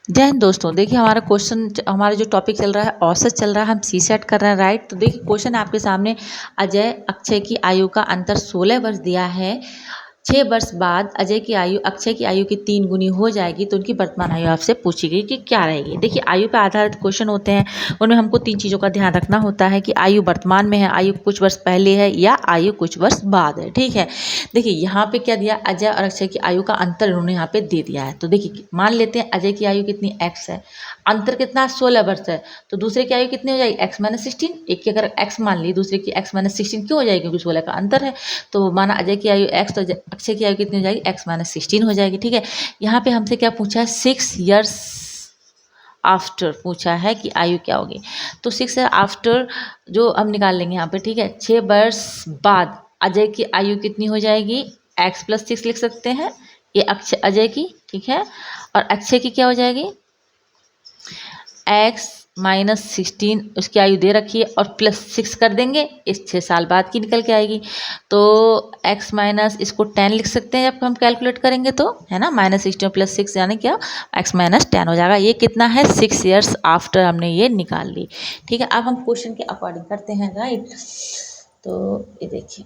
जय हिंद दोस्तों। देखिए हमारा क्वेश्चन, हमारा जो टॉपिक चल रहा है औसत चल रहा है, हम सी सेट कर रहे हैं, राइट। तो देखिए क्वेश्चन आपके सामने, अजय अक्षय की आयु का अंतर 16 वर्ष दिया है। 6 वर्ष बाद अजय की आयु अक्षय की आयु की 3 गुनी हो जाएगी तो उनकी वर्तमान आयु आपसे पूछी गई कि क्या रहेगी। देखिए आयु पर आधारित क्वेश्चन होते हैं, उनमें हमको 3 चीज़ों का ध्यान रखना होता है कि आयु वर्तमान में है, आयु कुछ वर्ष पहले है, या आयु कुछ वर्ष बाद है। ठीक है, देखिए यहाँ पे क्या दिया, अजय और अक्षय की आयु का अंतर उन्होंने यहाँ पे दे दिया है। तो देखिए मान लेते हैं अजय की आयु कितनी x है, अंतर कितना 16 वर्ष है, तो दूसरे की आयु कितनी हो जाएगी x माइनस 16। एक की अगर x मान ली, दूसरे की x माइनस 16 क्यों हो जाएगी, क्योंकि 16 का अंतर है। तो माना अजय की आयु x, तो अक्षय की आयु कितनी हो जाएगी x माइनस 16 हो जाएगी। ठीक है, यहाँ पे हमसे क्या पूछा है, 6 ईयर्स आफ्टर पूछा है कि आयु क्या होगी। तो 6 ईयर आफ्टर जो हम निकाल लेंगे यहाँ पे। ठीक है, 6 वर्ष बाद अजय की आयु कितनी हो जाएगी, x प्लस 6 लिख सकते हैं, ये अजय की। ठीक है, और अक्षय की क्या हो जाएगी, x माइनस 16 उसकी आयु दे रखी है, और प्लस 6 कर देंगे, इस 6 साल बाद की निकल के आएगी। तो x माइनस, इसको 10 लिख सकते हैं जब हम कैलकुलेट करेंगे तो, है ना, माइनस 16 प्लस 6 यानी क्या, x माइनस 10 हो जाएगा। ये कितना है, 6 ईयर्स आफ्टर हमने ये निकाल ली। ठीक है, अब हम क्वेश्चन के अकॉर्डिंग करते हैं, राइट। तो ये देखिए,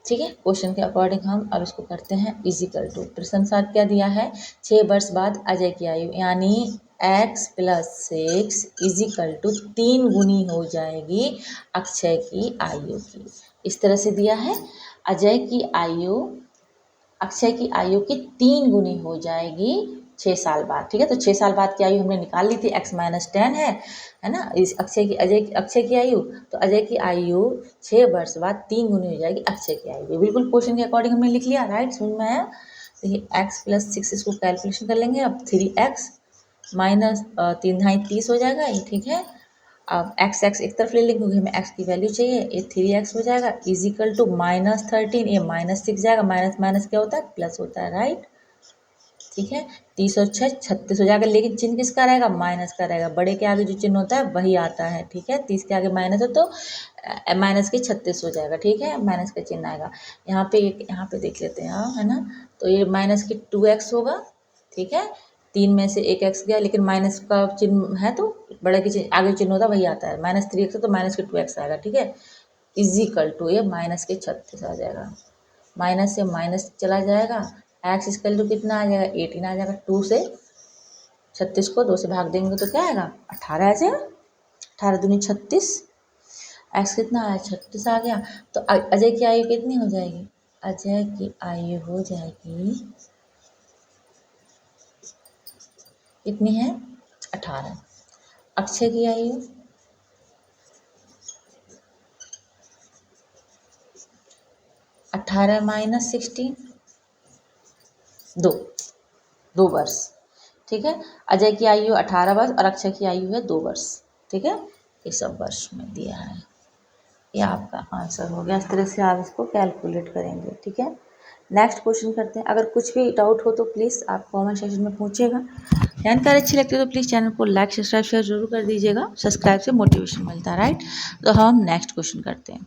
ठीक है, क्वेश्चन के अकॉर्डिंग हम अब इसको करते हैं इजिकल टू, प्रश्न क्या दिया है, 6 वर्ष बाद अजय की आयु यानी x प्लस 6 इजिकल टू 3 गुनी हो जाएगी अक्षय की आयु की। इस तरह से दिया है, अजय की आयु अक्षय की आयु की 3 गुनी हो जाएगी 6 साल बाद। ठीक है, तो 6 साल बाद की आयु हमने निकाल ली थी, x माइनस 10 है ना, इस अक्षय की आयु, तो अजय की आयु 6 वर्ष बाद 3 गुनी हो जाएगी अक्षय की आयु। बिल्कुल क्वेश्चन के अकॉर्डिंग हमने लिख लिया, राइट, समझ में आया। देखिए x प्लस 6 इसको कैलकुलेशन कर लेंगे, अब 3x माइनस 3 ढाई 30 हो जाएगा ये। ठीक है, अब x एक तरफ ले लेंगे क्योंकि हमें x की वैल्यू चाहिए, ये 3x हो जाएगा इजिकल टू माइनस 13, ये माइनस 6 जाएगा, माइनस माइनस क्या होता है, प्लस होता है, राइट। ठीक है, 30 और 6 36 हो जाएगा, लेकिन चिन्ह किसका रहेगा, माइनस का रहेगा, बड़े के आगे जो चिन्ह होता है वही आता है। ठीक है, 30 के आगे माइनस हो तो माइनस के 36 हो जाएगा। ठीक है, माइनस का चिन्ह आएगा यहाँ पे देख लेते हैं, हाँ, है ना, तो ये माइनस के 2x होगा। ठीक है, 3 में से 1 x गया, लेकिन माइनस का चिन्ह है तो बड़े के चिन्ह आगे चिन्ह होता है वही आता है, माइनस 3x तो माइनस के 2x आएगा। ठीक है, इजिकल टू ये माइनस के 36 आ जाएगा, माइनस से माइनस चला जाएगा, x इक्वल टू कितना आ जाएगा, 18 आ जाएगा। 2 से 36 को 2 से भाग देंगे तो क्या आएगा, 18 आ जाएगा, 18 दूनी 36, x कितना आया, 36 आ गया। तो अजय की आयु कितनी हो जाएगी, अजय की आयु हो जाएगी कितनी है, 18। अक्षय की आयु 18 माइनस 16, 2 वर्ष। ठीक है, अजय की आयु 18 वर्ष और अक्षय की आयु है 2 वर्ष। ठीक है, ये सब वर्ष में दिया है, ये आपका आंसर हो गया। इस तरह से आप इसको कैलकुलेट करेंगे। ठीक है, नेक्स्ट क्वेश्चन करते हैं। अगर कुछ भी डाउट हो तो प्लीज़ आप कमेंट सेक्शन में पूछिएगा। जानकारी अच्छी लगती है तो प्लीज़ चैनल को लाइक सब्सक्राइब शेयर जरूर कर दीजिएगा, सब्सक्राइब से मोटिवेशन मिलता है, राइट। तो हम नेक्स्ट क्वेश्चन करते हैं।